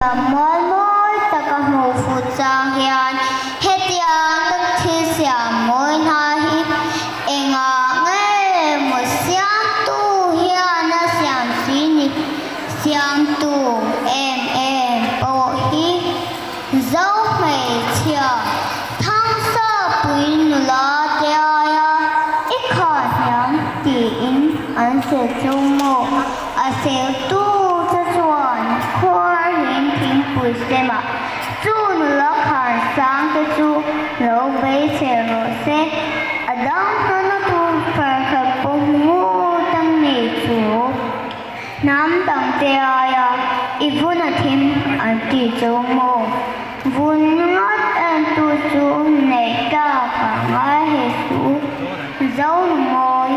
mỗi mỗi ta có một phút giang hiền hết tiếng tức thi xiêm mỗi na hít em nghe một xiêm tu hiền na xiêm xin xiêm tu em bộ hít dấu mày chia thăng sơ bùi nụ lo đeo ít khỏi nhóm tín ăn sẽ chung mộ ở sẽ tu cho chuẩn khoa hiến thiên bùi xe mà chú nụ lo khả sáng cho chú lâu bấy sẽ rổ xe ở đó nó tu phải khởi bông ngô tăng nỉ chú nam tăng đeo ít vụ là thêm ăn tí chung mộ vun ngót ăn tu chú này cả cả ngói hệ chú dấu môi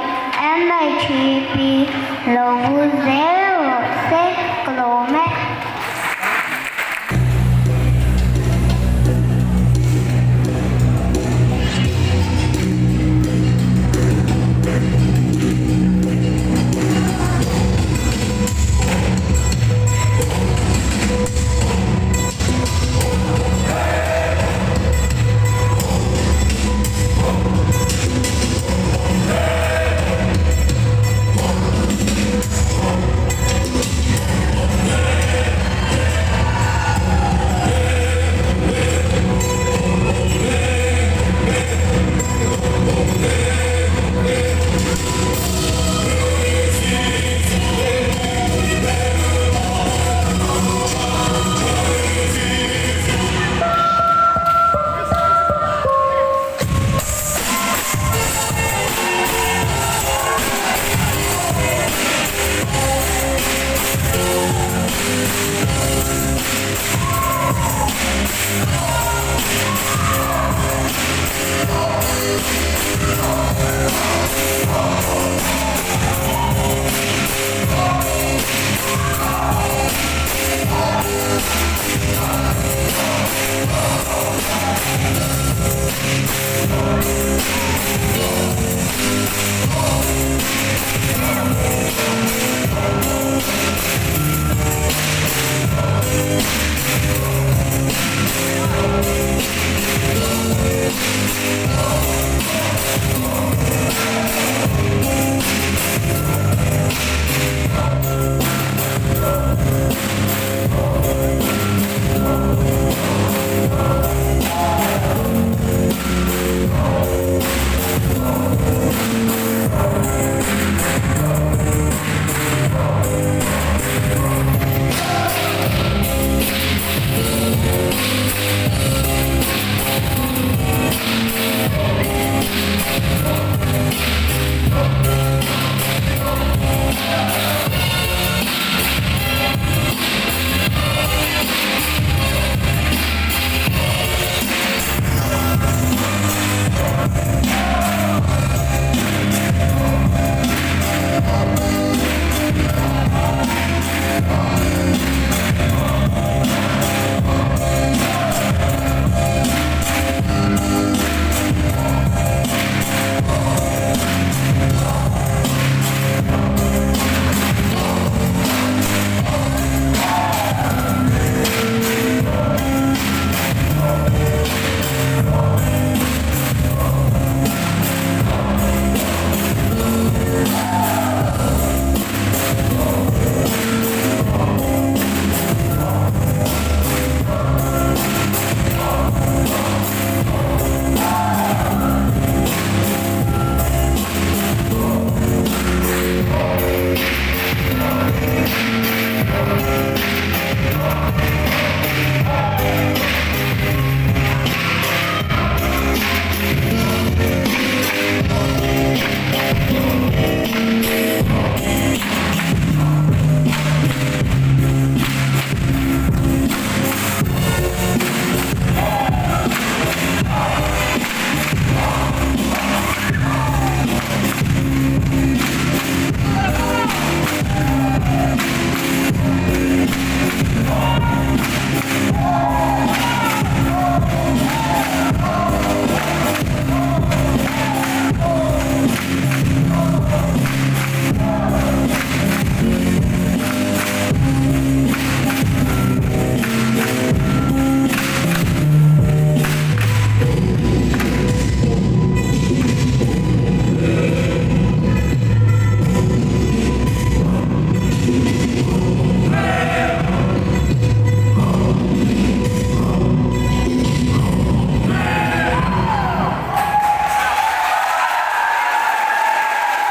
em này chỉ bị lâu vu dễ rồi sẽ km.